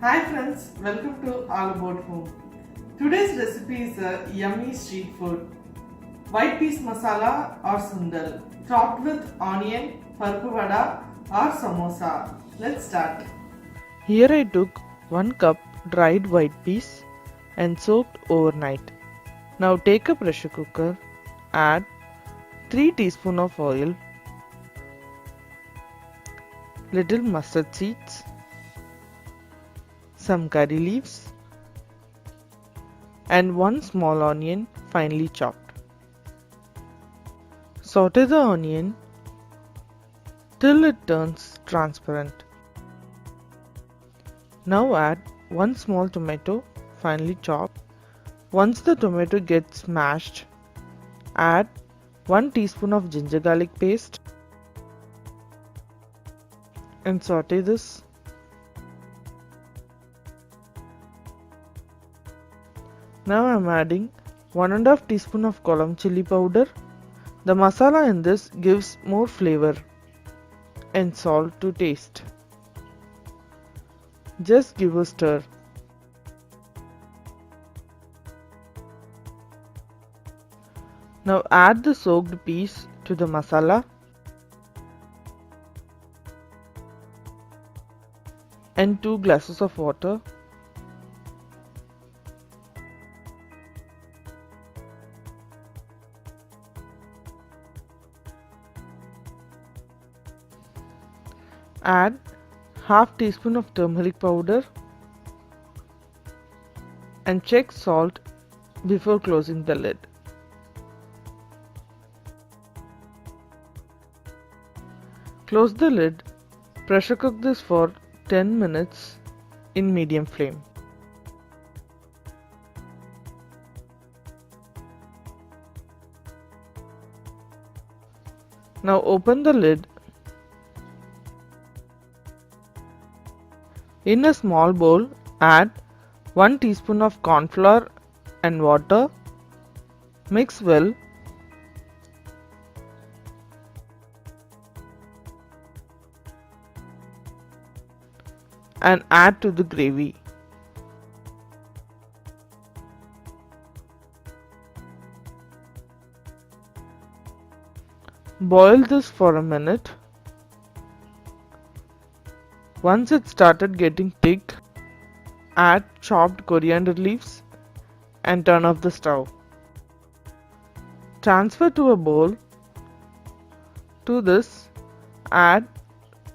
Hi friends, welcome to All About Home. Today's recipe is a yummy street food. White peas masala or sundal, topped with onion, parupu vada or samosa. Let's start. Here I took 1 cup dried white peas and soaked overnight. Now take a pressure cooker, add 3 teaspoons of oil, little mustard seeds, some curry leaves and 1 small onion finely chopped. Saute the onion till it turns transparent. Now add 1 small tomato finely chopped. Once the tomato gets mashed, add 1 teaspoon of ginger garlic paste and saute this. Now I am adding 1½ teaspoon of kolambu chili powder. The masala in this gives more flavor and salt to taste. Just give a stir. Now add the soaked peas to the masala and 2 glasses of water. Add half teaspoon of turmeric powder and check salt before closing the lid. Close the lid. Pressure cook this for 10 minutes in medium flame. Now open the lid. In a small bowl, add 1 teaspoon of corn flour and water. Mix well. And add to the gravy. Boil this for a minute. Once it started getting thick, add chopped coriander leaves and turn off the stove. Transfer to a bowl. To this, add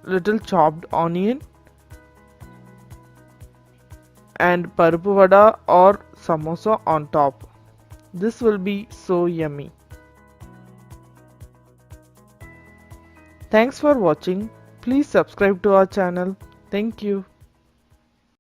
little chopped onion and parupu vada or samosa on top. This will be so yummy. Thanks for watching. Please subscribe to our channel. Thank you.